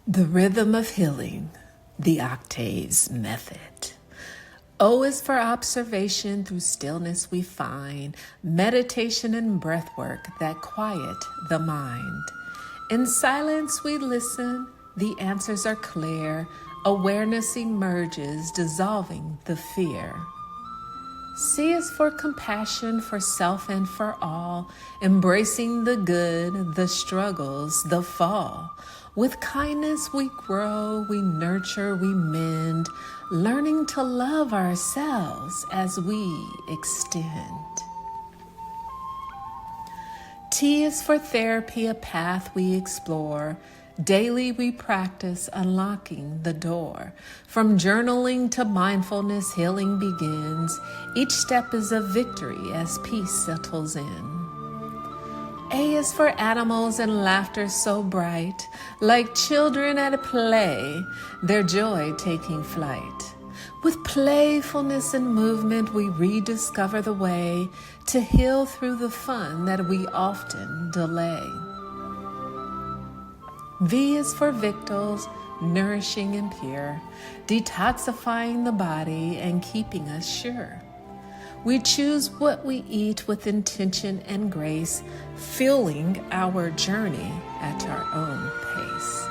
The rhythm of healing, the octaves method. O is for observation, through stillness we find meditation and breath work that quiet the mind. In silence we listen, the answers are clear, awareness emerges, dissolving the fear. C is for compassion, for self and for all, embracing the good, the struggles, the fall. With kindness we grow, we nurture, we mend, learning to love ourselves as we extend. T is for therapy, a path we explore. Daily we practice unlocking the door. From journaling to mindfulness, healing begins. Each step is a victory as peace settles in. A is for animals and laughter so bright, like children at a play, their joy taking flight. With playfulness and movement, we rediscover the way to heal through the fun that we often delay. V is for victuals, nourishing and pure, detoxifying the body and keeping us sure. We choose what we eat with intention and grace, fueling our journey at our own pace.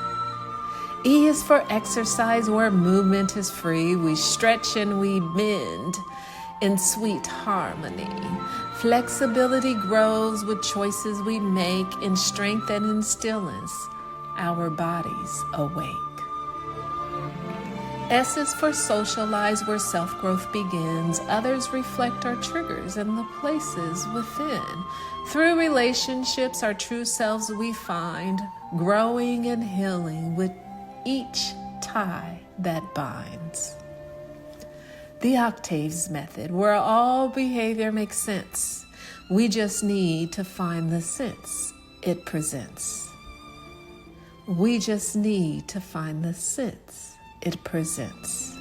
E is for exercise, where movement is free. We stretch and we bend in sweet harmony. Flexibility grows with choices we make. In strength and in stillness, our bodies awake. S is for socialize, where self-growth begins. Others reflect our triggers and the places within. Through relationships, our true selves we find, growing and healing with each tie that binds. The octaves method, where all behavior makes sense. We just need to find the sense it presents. We just need to find the sense it presents.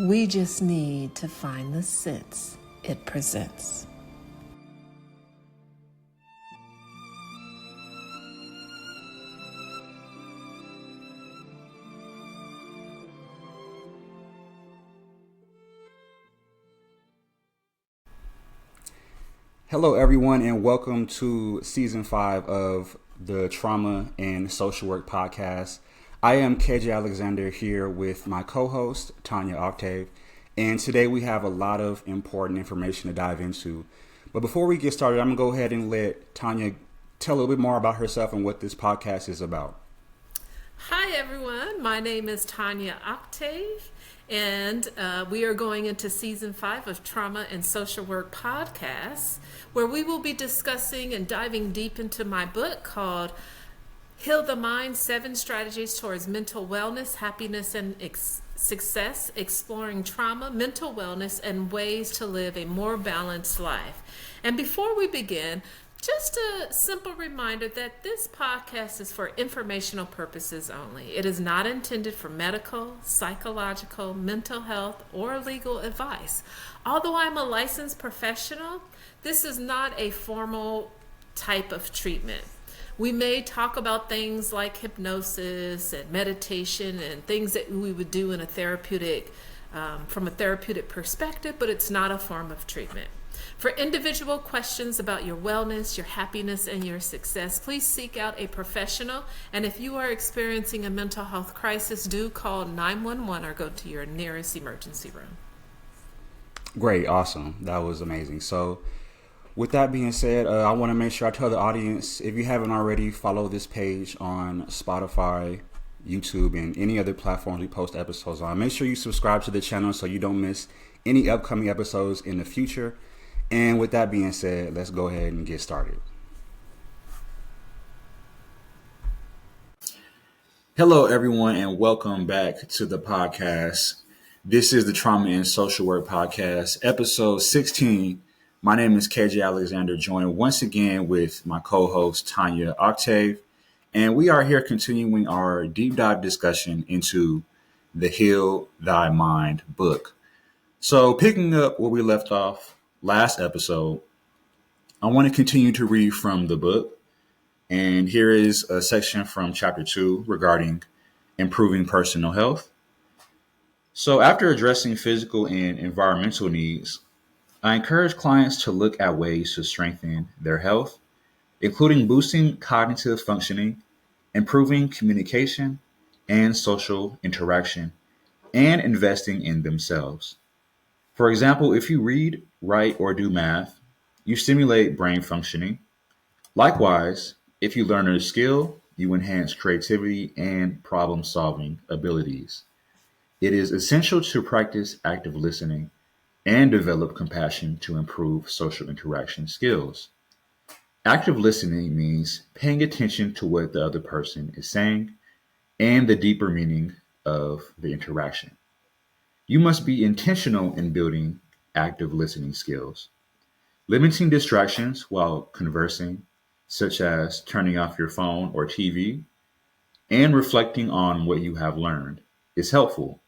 We just need to find the sense it presents. Hello, everyone, and welcome to Season 5 of the Trauma and Social Work Podcast. I am KJ Alexander here with my co-host, Tonya Octave, and today we have a lot of important information to dive into. But before we get started, I'm going to go ahead and let Tonya tell a little bit more about herself and what this podcast is about. Hi, everyone. My name is Tonya Octave, and we are going into Season 5 of Trauma and Social Work Podcasts, where we will be discussing and diving deep into my book called Heal the Mind, 7 Strategies Towards Mental Wellness, Happiness, and Success, Exploring Trauma, Mental Wellness, and Ways to Live a More Balanced Life. And before we begin, just a simple reminder that this podcast is for informational purposes only. It is not intended for medical, psychological, mental health, or legal advice. Although I'm a licensed professional, this is not a formal type of treatment. We may talk about things like hypnosis and meditation and things that we would do in a therapeutic, from a therapeutic perspective, but it's not a form of treatment. For individual questions about your wellness, your happiness, and your success, please seek out a professional. And if you are experiencing a mental health crisis, do call 911 or go to your nearest emergency room. Great, awesome. That was amazing. So with that being said, I want to make sure I tell the audience, if you haven't already, follow this page on Spotify, YouTube, and any other platforms we post episodes on. Make sure you subscribe to the channel so you don't miss any upcoming episodes in the future. And with that being said, let's go ahead and get started. Hello, everyone, and welcome back to the podcast. This is the Trauma and Social Work Podcast, episode 16. My name is KJ Alexander, joined once again with my co-host, Tonya Octave. And we are here continuing our deep dive discussion into the Heal Thy Mind book. So picking up where we left off last episode, I want to continue to read from the book. And here is a section from chapter 2 regarding improving personal health. So, after addressing physical and environmental needs, I encourage clients to look at ways to strengthen their health, including boosting cognitive functioning, improving communication and social interaction, and investing in themselves. For example, if you read, write, or do math, you stimulate brain functioning. Likewise, if you learn a skill, you enhance creativity and problem solving abilities. It is essential to practice active listening and develop compassion to improve social interaction skills. Active listening means paying attention to what the other person is saying and the deeper meaning of the interaction. You must be intentional in building active listening skills. Limiting distractions while conversing, such as turning off your phone or TV, and reflecting on what you have learned, is helpful.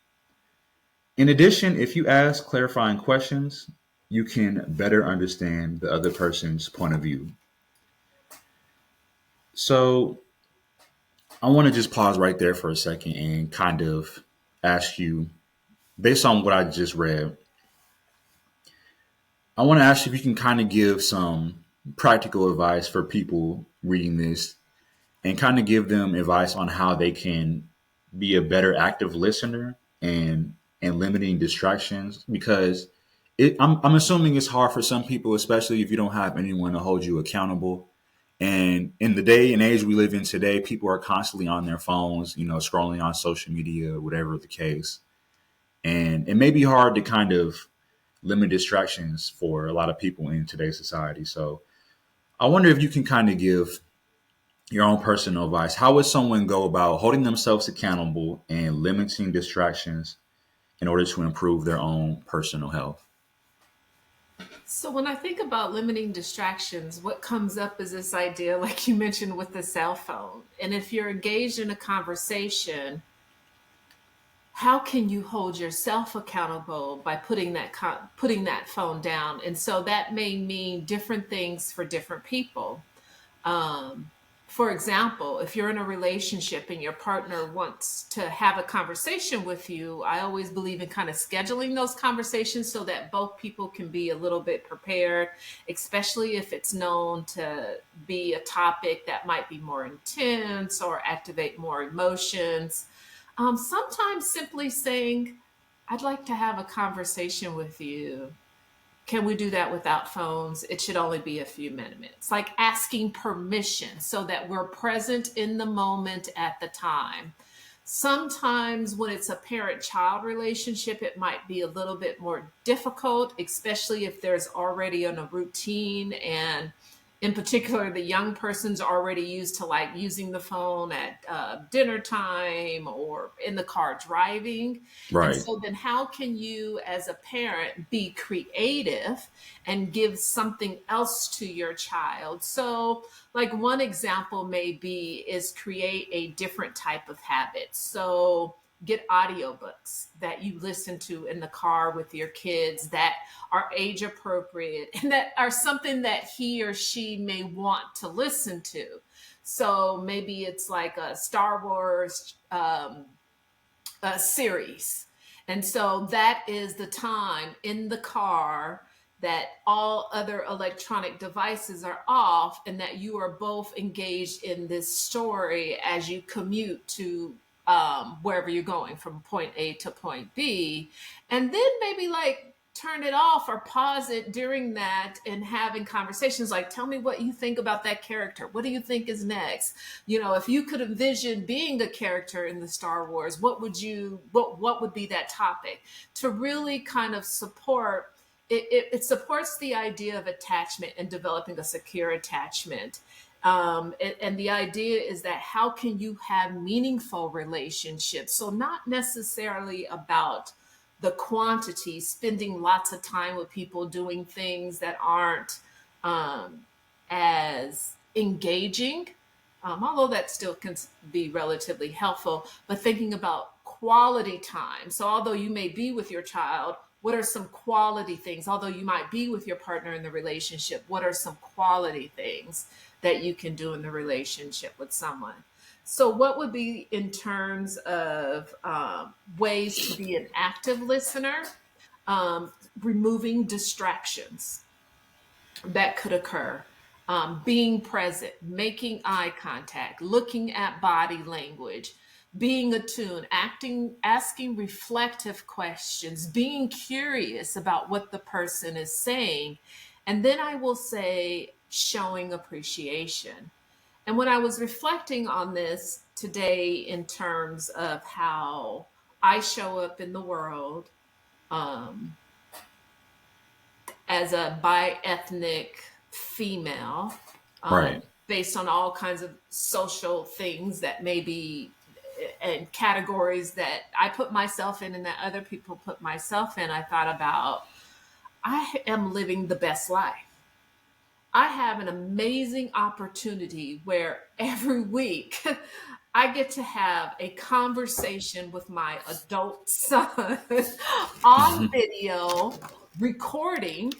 In addition, if you ask clarifying questions, you can better understand the other person's point of view. So, I want to just pause right there for a second and kind of ask you, based on what I just read, I want to ask you if you can kind of give some practical advice for people reading this and kind of give them advice on how they can be a better active listener and limiting distractions because I'm assuming it's hard for some people, especially if you don't have anyone to hold you accountable. And in the day and age we live in today, people are constantly on their phones, scrolling on social media, whatever the case. And it may be hard to kind of limit distractions for a lot of people in today's society. So I wonder if you can kind of give your own personal advice. How would someone go about holding themselves accountable and limiting distractions in order to improve their own personal health? So when I think about limiting distractions, what comes up is this idea, like you mentioned, with the cell phone. And if you're engaged in a conversation, how can you hold yourself accountable by putting that phone down? And so that may mean different things for different people. Um, for example, if you're in a relationship and your partner wants to have a conversation with you, I always believe in kind of scheduling those conversations so that both people can be a little bit prepared, especially if it's known to be a topic that might be more intense or activate more emotions. Sometimes simply saying, I'd like to have a conversation with you. Can we do that without phones? It should only be a few minutes. Like asking permission so that we're present in the moment at the time. Sometimes when it's a parent-child relationship, it might be a little bit more difficult, especially if there's already a routine and in particular, the young person's already used to like using the phone at dinner time or in the car driving. And Right. so then how can you as a parent be creative and give something else to your child? So like one example may be is create a different type of habit. So get audiobooks that you listen to in the car with your kids that are age appropriate and that are something that he or she may want to listen to. So maybe it's like a Star Wars series. And so that is the time in the car that all other electronic devices are off and that you are both engaged in this story as you commute to wherever you're going from point A to point B. And then maybe like turn it off or pause it during that and having conversations like, tell me what you think about that character. What do you think is next? If you could envision being a character in the Star Wars, what would be that topic? To really kind of support it supports the idea of attachment and developing a secure attachment. And the idea is that how can you have meaningful relationships? So not necessarily about the quantity, spending lots of time with people doing things that aren't as engaging, although that still can be relatively helpful, but thinking about quality time. So although you may be with your child, what are some quality things? Although you might be with your partner in the relationship, what are some quality things that you can do in the relationship with someone. So, what would be in terms of ways to be an active listener? Removing distractions that could occur, being present, making eye contact, looking at body language, being attuned, asking reflective questions, being curious about what the person is saying. And then I will say, showing appreciation. And when I was reflecting on this today in terms of how I show up in the world, um, as a bi-ethnic female, Right. based on all kinds of social things that may be and categories that I put myself in and that other people put myself in, I thought about I am living the best life. I have an amazing opportunity where every week I get to have a conversation with my adult son on video, recording,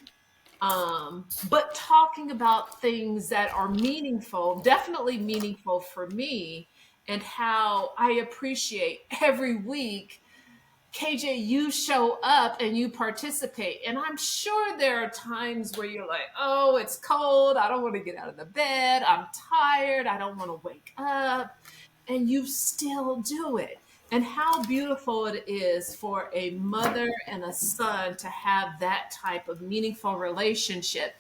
but talking about things that are meaningful, definitely meaningful for me, and how I appreciate every week, KJ, you show up and you participate. And I'm sure there are times where you're like, oh, it's cold. I don't want to get out of the bed. I'm tired. I don't want to wake up. And you still do it. And how beautiful it is for a mother and a son to have that type of meaningful relationship.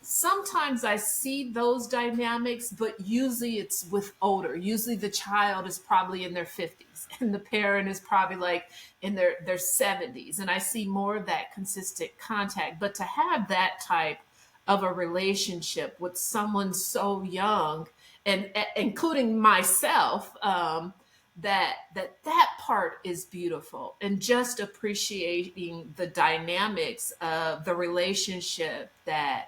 Sometimes I see those dynamics, but usually it's with older. Usually the child is probably in their 50s and the parent is probably like in their 70s. And I see more of that consistent contact. But to have that type of a relationship with someone so young, and including myself, that part is beautiful, and just appreciating the dynamics of the relationship that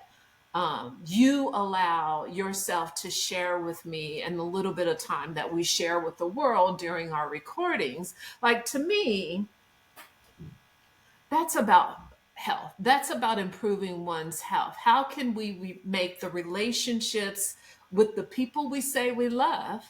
you allow yourself to share with me, and the little bit of time that we share with the world during our recordings. Like, to me, that's about health. That's about improving one's health. How can we make the relationships with the people we say we love,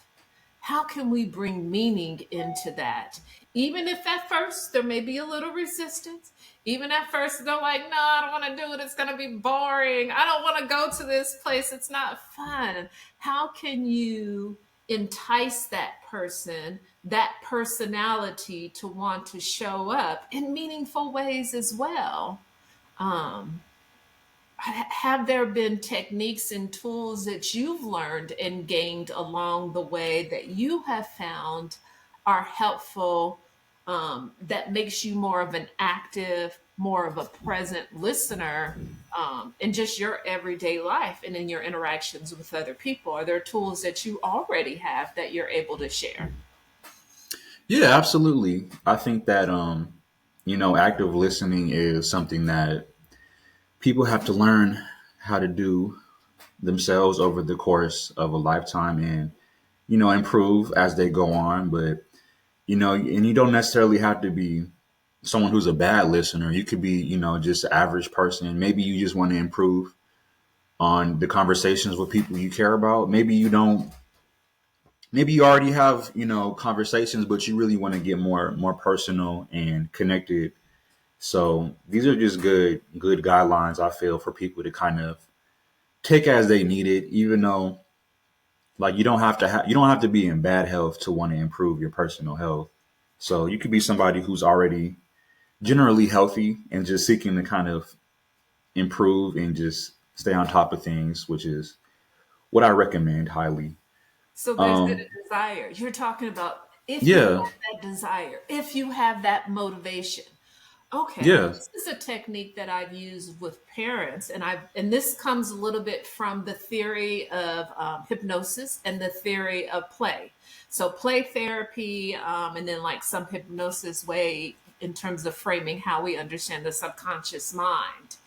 how can we bring meaning into that? Even if at first there may be a little resistance, even at first they're like, no, I don't want to do it. It's going to be boring. I don't want to go to this place. It's not fun. How can you entice that person, that personality, to want to show up in meaningful ways as well? Um, have there been techniques and tools that you've learned and gained along the way that you have found are helpful, that makes you more of an active, more of a present listener, in just your everyday life and in your interactions with other people? Are there tools that you already have that you're able to share? Yeah, absolutely. I think that active listening is something that people have to learn how to do themselves over the course of a lifetime, and improve as they go on. But and you don't necessarily have to be someone who's a bad listener. You could be just an average person. Maybe you just want to improve on the conversations with people you care about. Maybe you already have conversations, but you really want to get more personal and connected. So these are just good guidelines, I feel, for people to kind of take as they need it, even though, like, you don't have to be in bad health to want to improve your personal health. So you could be somebody who's already generally healthy and just seeking to kind of improve and just stay on top of things, which is what I recommend highly. So there's the Um, desire. You're talking about if you yeah, have that desire, if you have that motivation. Okay, yeah, this is a technique that I've used with parents, and this comes a little bit from the theory of hypnosis and the theory of play. So play therapy, and then like some hypnosis way in terms of framing how we understand the subconscious mind,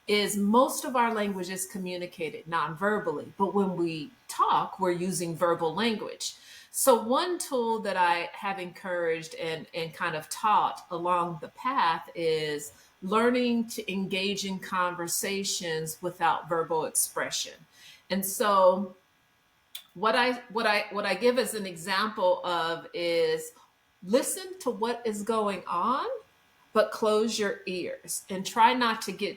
is most of our language is communicated non-verbally, but when we talk, we're using verbal language. So one tool that I have encouraged and kind of taught along the path is learning to engage in conversations without verbal expression. And so What I give as an example of is listen to what is going on, but close your ears and try not to get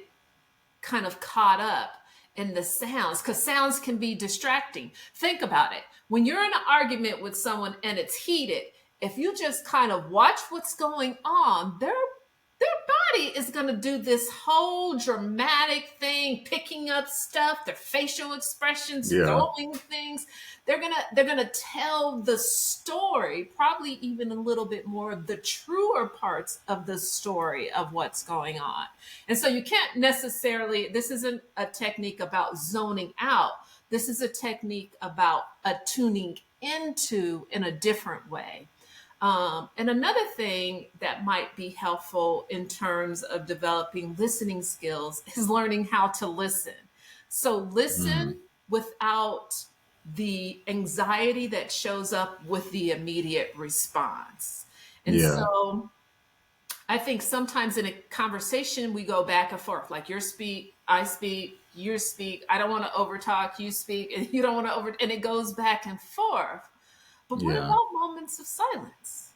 kind of caught up in the sounds, because sounds can be distracting. Think about it. When you're in an argument with someone and it's heated, if you just kind of watch what's going on, their body is going to do this whole dramatic thing, picking up stuff, their facial expressions, Yeah. throwing things. They're gonna tell the story, probably even a little bit more of the truer parts of the story of what's going on. And so you can't necessarily, this isn't a technique about zoning out. This is a technique about tuning into in a different way. And another thing that might be helpful in terms of developing listening skills is learning how to listen. So Mm. listen without the anxiety that shows up with the immediate response. And Yeah. so I think sometimes in a conversation, we go back and forth, like you speak, I speak, you speak. I don't want to overtalk, you speak, and you don't want to over, and it goes back and forth. But what Yeah. about moments of silence?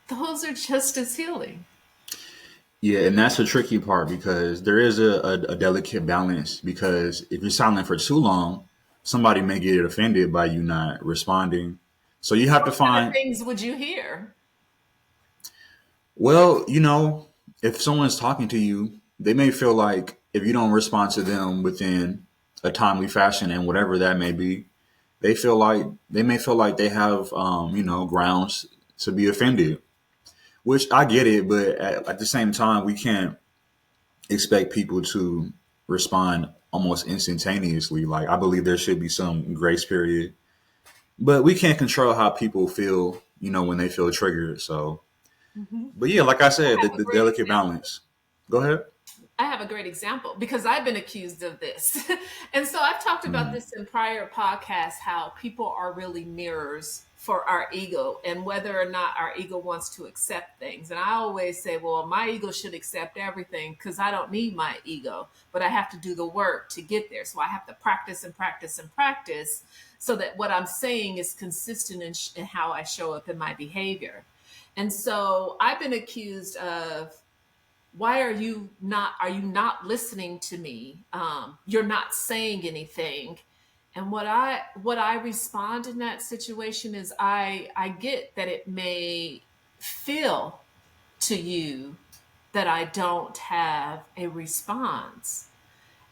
Those are just as healing. Yeah, and that's the tricky part because there is a delicate balance because if you're silent for too long, somebody may get offended by you not responding. So you have to What kind of find, things would you hear? well, if someone's talking to you, they may feel like if you don't respond to them within a timely fashion and whatever that may be, they may feel like they have grounds to be offended, which I get it, but at the same time, we can't expect people to respond almost instantaneously. Like I believe there should be some grace period, but we can't control how people feel, when they feel triggered. So, Mhm. but yeah, like I I said, the, have a the great delicate example. balance. Go ahead. I have a great example because I've been accused of this. And so I've talked about Mm, this in prior podcasts, how people are really mirrors for our ego and whether or not our ego wants to accept things. And I always say, well, my ego should accept everything because I don't need my ego, but I have to do the work to get there. So I have to practice and practice and practice so that what I'm saying is consistent in how I show up in my behavior. And so I've been accused of, why are you not listening to me? You're not saying anything. And what I respond in that situation is, I get that it may feel to you that I don't have a response.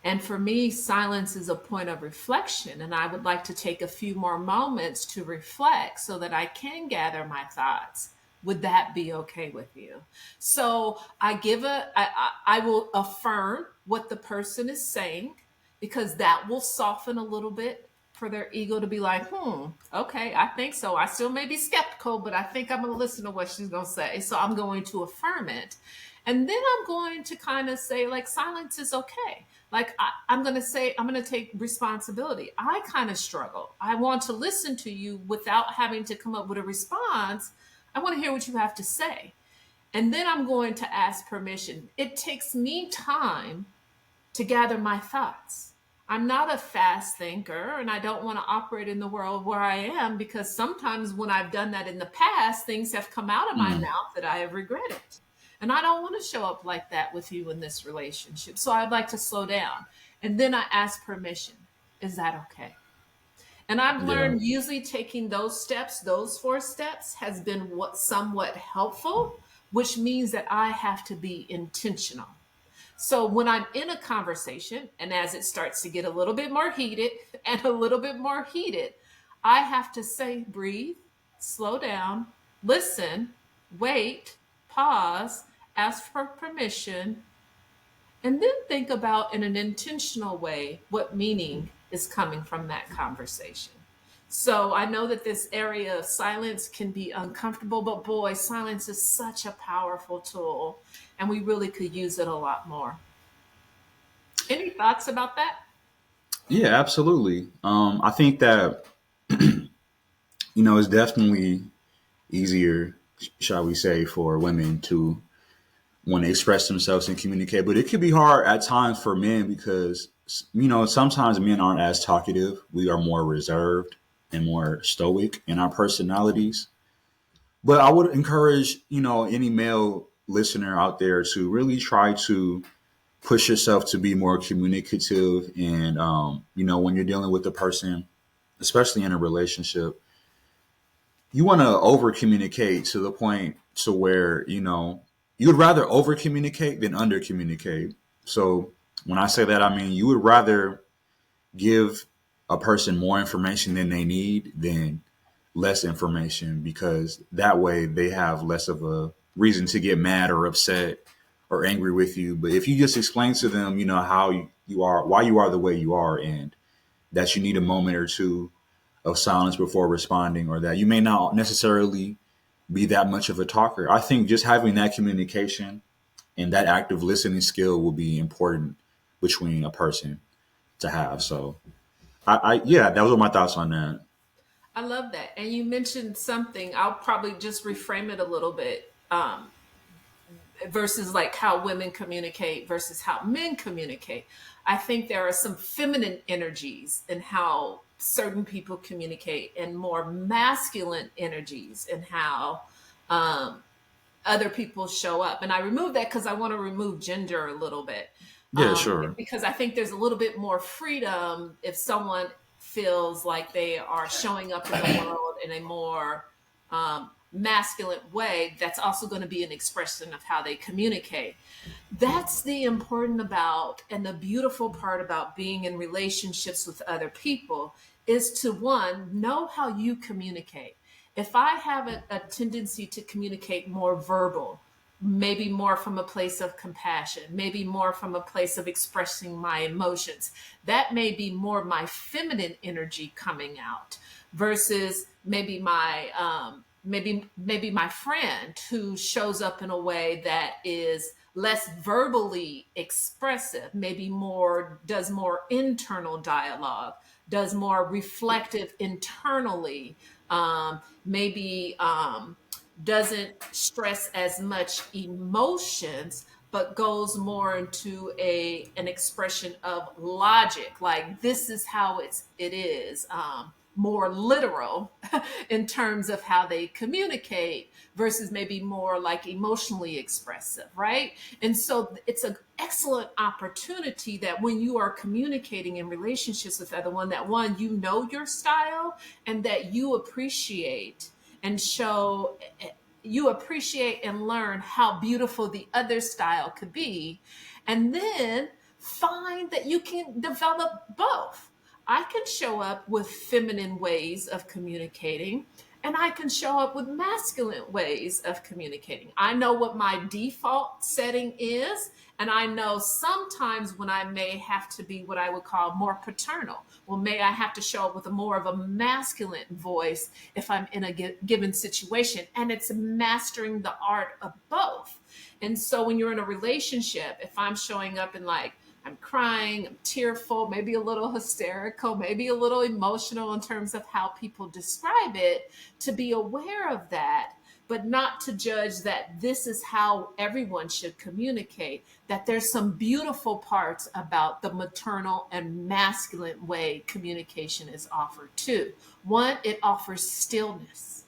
And for me, silence is a point of reflection. And I would like to take a few more moments to reflect so that I can gather my thoughts. Would that be okay with you? So I will affirm what the person is saying, because that will soften a little bit for their ego to be like, okay, I think so. I still may be skeptical, but I think I'm going to listen to what she's going to say. So I'm going to affirm it. And then I'm going to kind of say, like, silence is okay. Like, I'm going to say, I'm going to take responsibility. I kind of struggle. I want to listen to you without having to come up with a response. I want to hear what you have to say. And then I'm going to ask permission. It takes me time to gather my thoughts. I'm not a fast thinker, and I don't want to operate in the world where I am, because sometimes when I've done that in the past, things have come out of my mm, mouth that I have regretted. And I don't want to show up like that with you in this relationship. So I'd like to slow down. And then I ask permission. Is that okay? And I've yeah. learned usually taking those steps, those 4 steps, has been what somewhat helpful, which means that I have to be intentional. So when I'm in a conversation and as it starts to get a little bit more heated and a little bit more heated, I have to say, breathe, slow down, listen, wait, pause, ask for permission, and then think about in an intentional way what meaning is coming from that conversation. So I know that this area of silence can be uncomfortable, but boy, silence is such a powerful tool, and we really could use it a lot more. Any thoughts about that? Yeah, absolutely. I think that, it's definitely easier, shall we say, for women to want to express themselves and communicate, but it could be hard at times for men because, sometimes men aren't as talkative. We are more reserved. and more stoic in our personalities. But I would encourage, any male listener out there to really try to push yourself to be more communicative. And, when you're dealing with a person, especially in a relationship, you want to over communicate to the point to where, you would rather over communicate than under communicate. So when I say that, I mean, you would rather give a person more information than they need than less information, because that way they have less of a reason to get mad or upset or angry with you. But if you just explain to them, how you are, why you are the way you are, and that you need a moment or two of silence before responding, or that you may not necessarily be that much of a talker. I think just having that communication and that active listening skill will be important between a person to have. So yeah, that was my thoughts on that. I love that. And you mentioned something, I'll probably just reframe it a little bit, versus like how women communicate versus how men communicate. I think there are some feminine energies in how certain people communicate, and more masculine energies in how um, other people show up. And I remove that because I want to remove gender a little bit, Yeah, sure. because I think there's a little bit more freedom if someone feels like they are showing up in the world in a more masculine way. That's also going to be an expression of how they communicate. That's the important about and the beautiful part about being in relationships with other people, is to one, know how you communicate. If I have a tendency to communicate more verbal, maybe more from a place of compassion, maybe more from a place of expressing my emotions, that may be more my feminine energy coming out, versus maybe my friend who shows up in a way that is less verbally expressive, maybe more does more internal dialogue, does more reflective internally, maybe doesn't stress as much emotions, but goes more into an expression of logic, like this is how it is, more literal in terms of how they communicate, versus maybe more like emotionally expressive, right? And so it's an excellent opportunity that when you are communicating in relationships with other one, that one, you know your style, and that you appreciate and show, you appreciate and learn how beautiful the other style could be. And then find that you can develop both. I can show up with feminine ways of communicating, and I can show up with masculine ways of communicating. I know what my default setting is, and I know sometimes when I may have to be what I would call more paternal. Well, may I have to show up with a more of a masculine voice if I'm in a given situation, and it's mastering the art of both. And so when you're in a relationship, if I'm showing up in like, I'm crying, I'm tearful, maybe a little hysterical, maybe a little emotional in terms of how people describe it, to be aware of that, but not to judge that this is how everyone should communicate, that there's some beautiful parts about the maternal and masculine way communication is offered too. One, it offers stillness,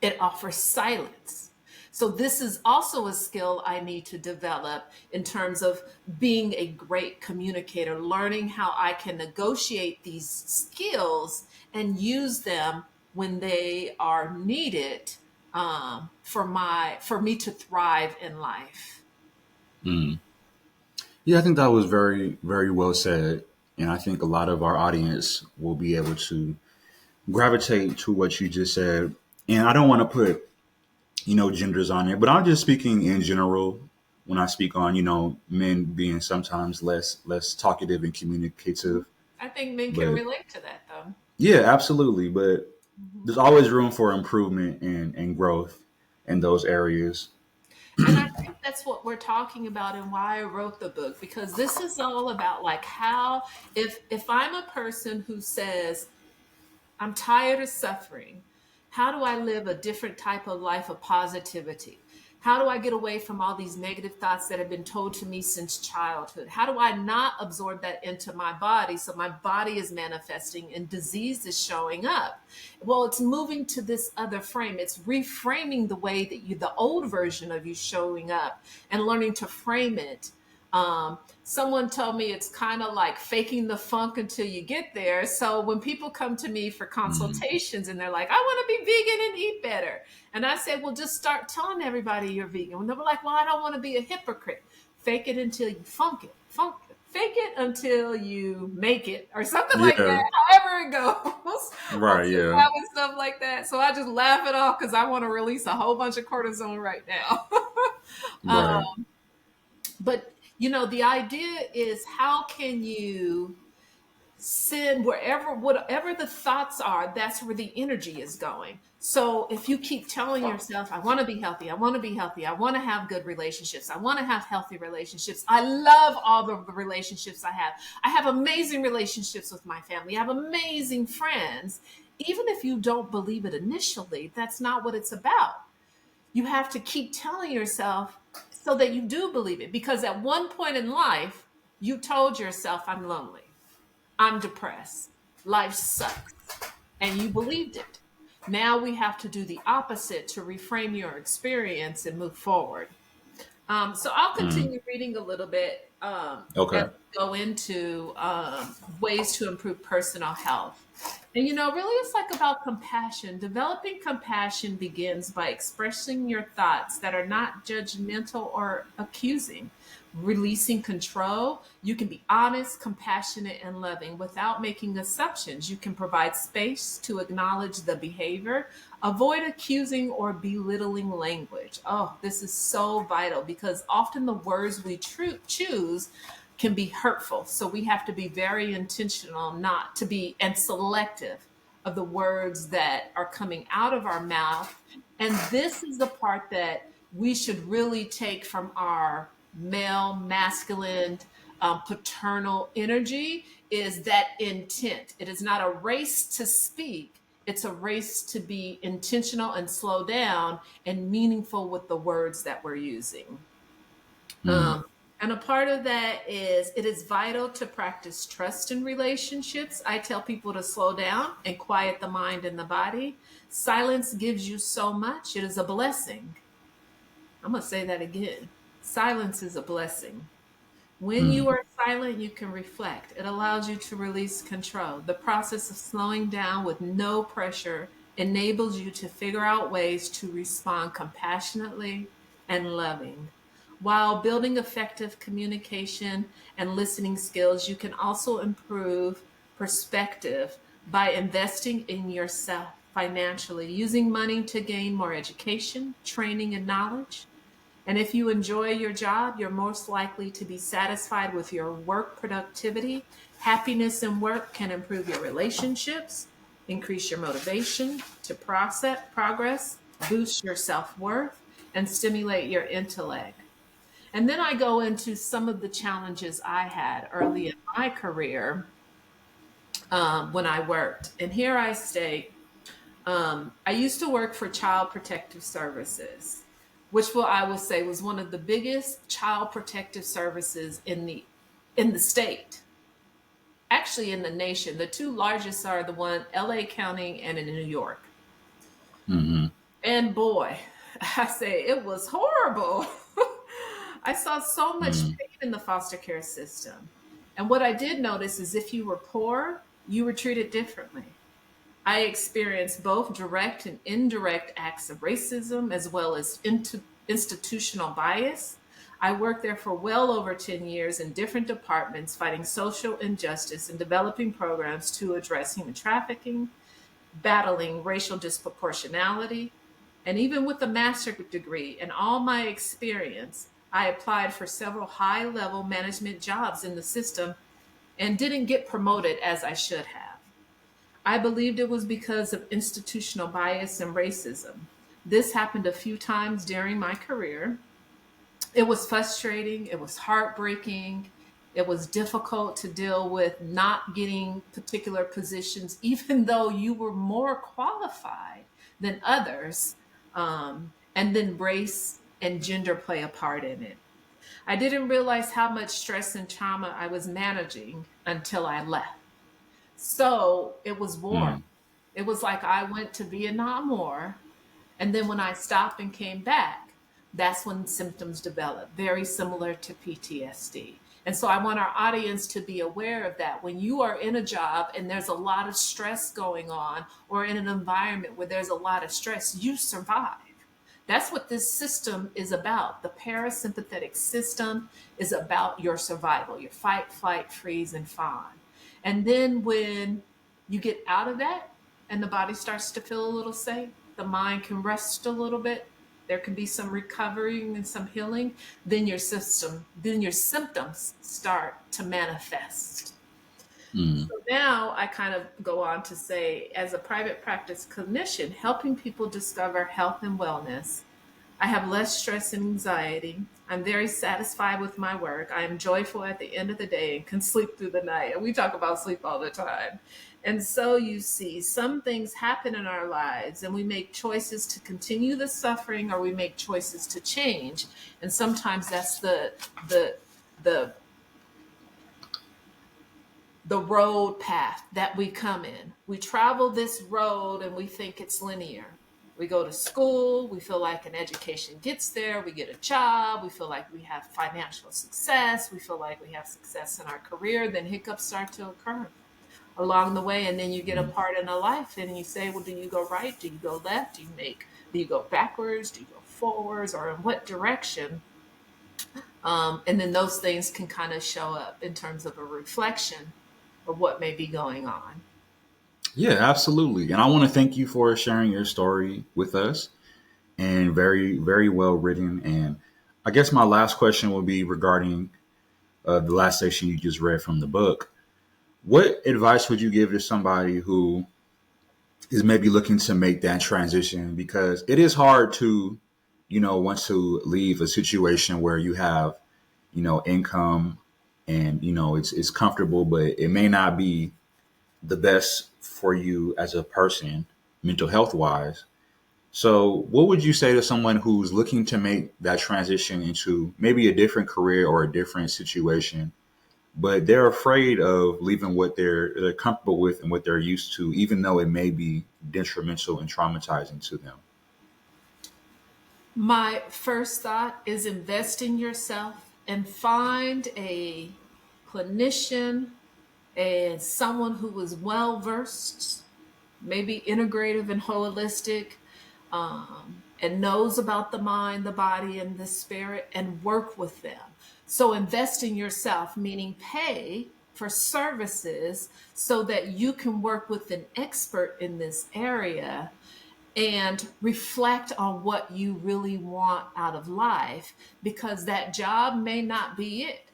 it offers silence. So this is also a skill I need to develop in terms of being a great communicator, learning how I can negotiate these skills and use them when they are needed, for me to thrive in life. Mm. Yeah, I think that was very, very well said. And I think a lot of our audience will be able to gravitate to what you just said. And I don't want to put, genders on it, but I'm just speaking in general when I speak on, men being sometimes less talkative and communicative. I think men can But relate to that though. yeah, absolutely. But Mhm. there's always room for improvement and growth in those areas. And I think that's what we're talking about and why I wrote the book, because this is all about like how, if I'm a person who says I'm tired of suffering, how do I live a different type of life of positivity? How do I get away from all these negative thoughts that have been told to me since childhood? How do I not absorb that into my body so my body is manifesting and disease is showing up? Well, it's moving to this other frame. It's reframing the way that the old version of you showing up and learning to frame it. Someone told me it's kind of like faking the funk until you get there. So when people come to me for Mm. consultations and they're like, I want to be vegan and eat better. And I said, well, just start telling everybody you're vegan. And they were like, well, I don't want to be a hypocrite. Fake it until you funk it. Fake it until you make it, or something like Yeah. that, however it goes. On Right. Yeah. TikTok and stuff like that. So I just laugh it off because I want to release a whole bunch of cortisone right now. Right. But the idea is, how can you send whatever the thoughts are, that's where the energy is going. So if you keep telling yourself, I want to be healthy, I want to be healthy, I want to have good relationships, I want to have healthy relationships, I love all the relationships I have amazing relationships with my family, I have amazing friends. Even if you don't believe it initially, that's not what it's about. You have to keep telling yourself so that you do believe it, because at one point in life you told yourself, I'm lonely, I'm depressed, life sucks, and you believed it. Now we have to do the opposite to reframe your experience and move forward. So I'll Mm. continue reading a little bit as Okay. we go into ways to improve personal health. And really, it's like about compassion. Developing compassion begins by expressing your thoughts that are not judgmental or accusing. Releasing control, you can be honest, compassionate, and loving without making assumptions. You can provide space to acknowledge the behavior. Avoid accusing or belittling language. Oh, this is so vital, because often the words we choose can be hurtful. So we have to be very intentional not to be, and selective of the words that are coming out of our mouth. And this is the part that we should really take from our male, masculine, paternal energy, is that intent. It is not a race to speak. It's a race to be intentional and slow down and meaningful with the words that we're using. Mm. Um, and a part of that is, it is vital to practice trust in relationships. I tell people to slow down and quiet the mind and the body. Silence gives you so much. It is a blessing. I'm going to say that again. Silence is a blessing. When Mm. you are silent, you can reflect. It allows you to release control. The process of slowing down with no pressure enables you to figure out ways to respond compassionately and loving. While building effective communication and listening skills, you can also improve perspective by investing in yourself financially, using money to gain more education, training, and knowledge. And if you enjoy your job, you're most likely to be satisfied with your work productivity. Happiness in work can improve your relationships, increase your motivation to progress, boost your self worth, and stimulate your intellect. And then I go into some of the challenges I had early in my career when I worked. And here I state, I used to work for Child Protective Services, which I would say was one of the biggest child protective services in the state, actually in the nation. The two largest are the one LA County and in New York. Mm. And boy, I say it was horrible. I saw so much Mm. pain in the foster care system. And what I did notice is, if you were poor, you were treated differently. I experienced both direct and indirect acts of racism, as well as institutional bias. I worked there for well over 10 years in different departments, fighting social injustice and developing programs to address human trafficking, battling racial disproportionality. And even with a master's degree and all my experience, I applied for several high level management jobs in the system and didn't get promoted as I should have. I believed it was because of institutional bias and racism. This happened a few times during my career. It was frustrating, it was heartbreaking, it was difficult to deal with not getting particular positions, even though you were more qualified than others. And then race and gender play a part in it. I didn't realize how much stress and trauma I was managing until I left. So it was war. Mm, It was like I went to Vietnam War, and then when I stopped and came back, that's when symptoms developed, very similar to PTSD. And so I want our audience to be aware of that. When you are in a job and there's a lot of stress going on, or in an environment where there's a lot of stress, you survive. That's what this system is about. The parasympathetic system is about your survival, your fight, flight, freeze, and fawn. And then when you get out of that and the body starts to feel a little safe, the mind can rest a little bit, there can be some recovering and some healing, then your symptoms start to manifest. mm. So now I kind of go on to say, as a private practice clinician, helping people discover health and wellness, I have less stress and anxiety. I'm very satisfied with my work. I am joyful at the end of the day and can sleep through the night. And we talk about sleep all the time. And so you see, some things happen in our lives and we make choices to continue the suffering, or we make choices to change. And sometimes that's the the road path that we come in. We travel this road and we think it's linear. We go to school, we feel like an education gets there, we get a job, we feel like we have financial success, we feel like we have success in our career, then hiccups start to occur along the way, and then you get a part in a life and you say, well, do you go right? Do you go left? Do you go backwards? Do you go forwards? Or in what direction? And then those things can kind of show up in terms of a reflection of what may be going on. Yeah, absolutely. And I want to thank you for sharing your story with us, and very, very well written. And I guess my last question will be regarding the last section you just read from the book. What advice would you give to somebody who is maybe looking to make that transition? Because it is hard to, want to leave a situation where you have, income and, it's comfortable, but it may not be the best for you as a person, mental health wise. So, what would you say to someone who's looking to make that transition into maybe a different career or a different situation, but they're afraid of leaving what they're comfortable with and what they're used to, even though it may be detrimental and traumatizing to them? My first thought is invest in yourself and find a clinician and someone who is well versed, maybe integrative and holistic, and knows about the mind, the body, and the spirit, and work with them. So invest in yourself, meaning pay for services so that you can work with an expert in this area and reflect on what you really want out of life, because that job may not be it.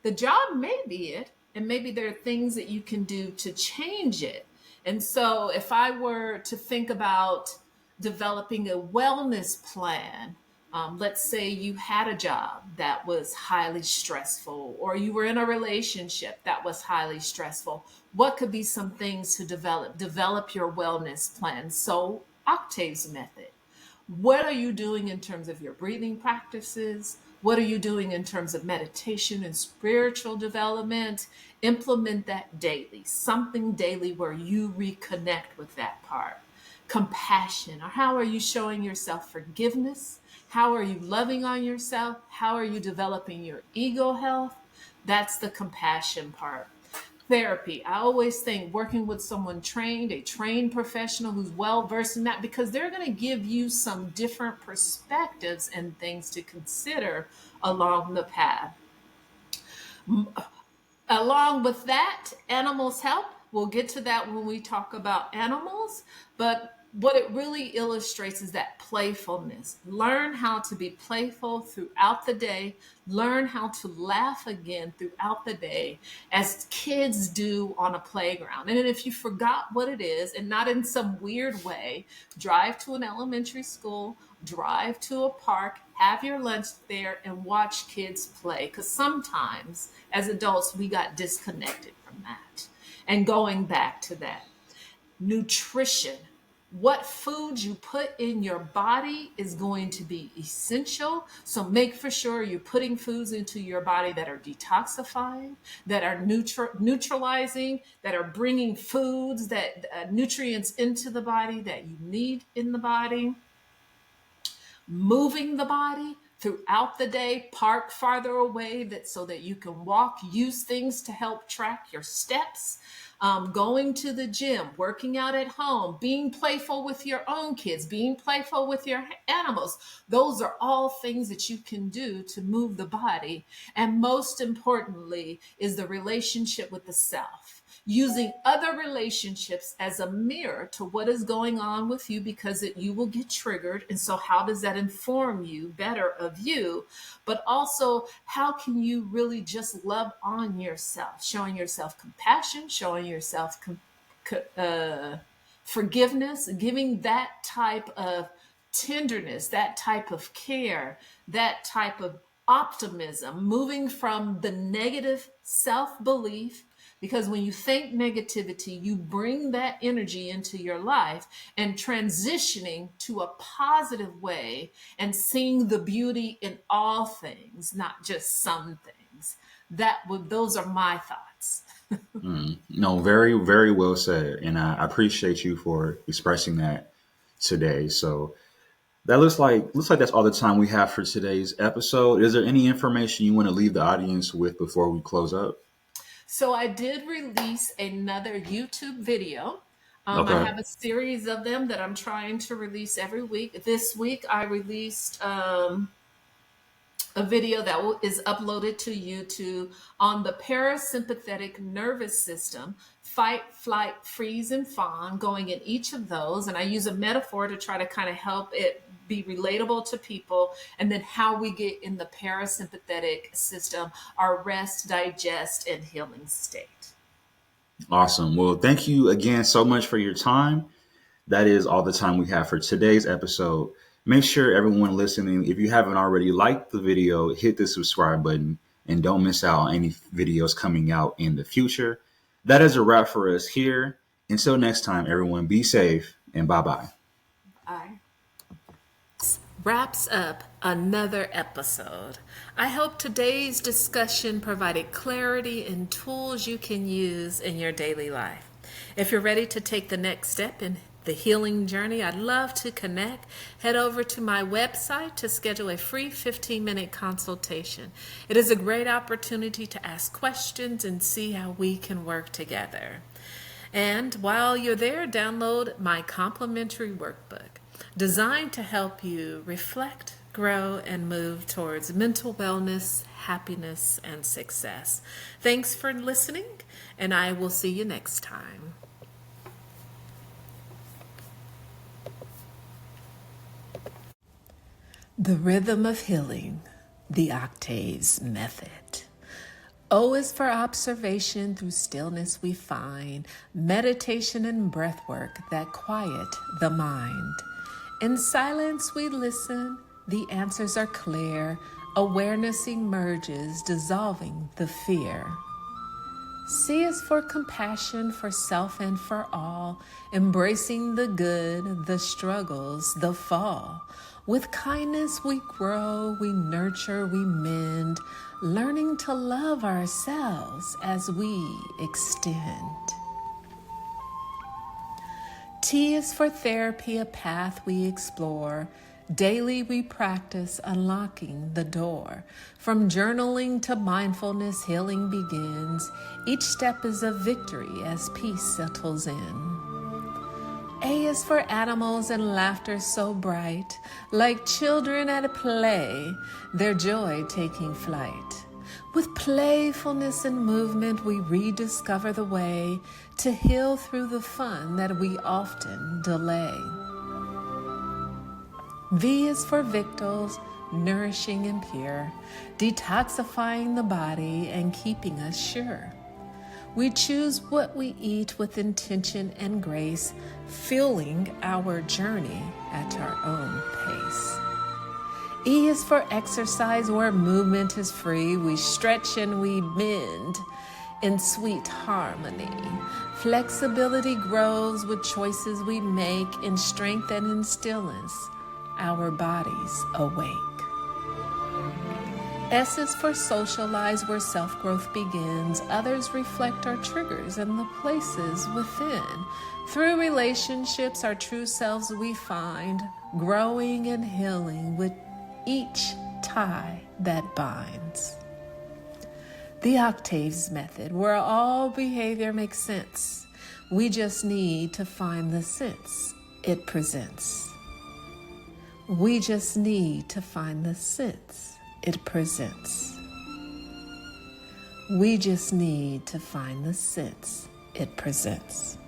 The job may be it, and maybe there are things that you can do to change it. And so, if I were to think about developing a wellness plan, let's say you had a job that was highly stressful, or you were in a relationship that was highly stressful. What could be some things to develop? Develop your wellness plan. So, Octave's method. What are you doing in terms of your breathing practices? What are you doing in terms of meditation and spiritual development? Implement that daily, something daily where you reconnect with that part. Compassion, or how are you showing yourself forgiveness? How are you loving on yourself? How are you developing your ego health? That's the compassion part. Therapy. I always think working with someone trained, a trained professional who's well versed in that, because they're going to give you some different perspectives and things to consider along the path. Along with that, animals help. We'll get to that when we talk about animals. But what it really illustrates is that playfulness. Learn how to be playful throughout the day. Learn how to laugh again throughout the day, as kids do on a playground. And if you forgot what it is, and not in some weird way, drive to an elementary school, drive to a park, have your lunch there, and watch kids play. Because sometimes as adults, we got disconnected from that. And going back to that, nutrition. What food you put in your body is going to be essential. So make for sure you're putting foods into your body that are detoxifying, that are neutralizing, that are bringing foods that nutrients into the body that you need in the body. Moving the body throughout the day, park farther away so that you can walk, use things to help track your steps, going to the gym, working out at home, being playful with your own kids, being playful with your animals. Those are all things that you can do to move the body. And most importantly is the relationship with the self. Using other relationships as a mirror to what is going on with you, because you will get triggered. And so how does that inform you better of you? But also, how can you really just love on yourself, showing yourself compassion, showing yourself forgiveness, giving that type of tenderness, that type of care, that type of optimism, moving from the negative self-belief, because when you think negativity, you bring that energy into your life, and transitioning to a positive way and seeing the beauty in all things, not just some things. Those are my thoughts. No, very, very well said. And I appreciate you for expressing that today. So that looks like that's all the time we have for today's episode. Is there any information you want to leave the audience with before we close up? So I did release another YouTube video. I Okay. have a series of them that I'm trying to release every week. This week I released a video that is uploaded to YouTube on the parasympathetic nervous system, fight, flight, freeze, and fawn, going in each of those. And I use a metaphor to try to kind of help it be relatable to people. And then how we get in the parasympathetic system, our rest, digest, and healing state. Awesome. Well, thank you again so much for your time. That is all the time we have for today's episode. Make sure everyone listening, if you haven't already liked the video, hit the subscribe button and don't miss out on any videos coming out in the future. That is a wrap for us here. Until next time, everyone, be safe and bye-bye. Bye. Wraps up another episode. I hope today's discussion provided clarity and tools you can use in your daily life. If you're ready to take the next step in the healing journey, I'd love to connect. Head over to my website to schedule a free 15-minute consultation. It is a great opportunity to ask questions and see how we can work together. And while you're there, download my complimentary workbook designed to help you reflect, grow, and move towards mental wellness, happiness, and success. Thanks for listening, and I will see you next time. The rhythm of healing, the octaves method. O is for observation, through stillness we find meditation and breath work that quiet the mind. In silence we listen, the answers are clear, awareness emerges, dissolving the fear. C is for compassion, for self and for all, embracing the good, the struggles, the fall. With kindness we grow, we nurture, we mend, learning to love ourselves as we extend. T is for therapy, a path we explore. Daily we practice unlocking the door. From journaling to mindfulness, healing begins. Each step is a victory as peace settles in. A is for animals and laughter so bright, like children at a play, their joy taking flight. With playfulness and movement, we rediscover the way to heal through the fun that we often delay. V is for victuals, nourishing and pure, detoxifying the body and keeping us sure. We choose what we eat with intention and grace, fueling our journey at our own pace. E is for exercise, where movement is free. We stretch and we bend. in sweet harmony. Flexibility grows with choices we make in strength and in stillness. Our bodies awake. S is for socialize, where self-growth begins. Others reflect our triggers and the places within. Through relationships, our true selves we find, growing and healing with each tie that binds. The Octaves method, where all behavior makes sense. We just need to find the sense it presents. We just need to find the sense it presents. We just need to find the sense it presents.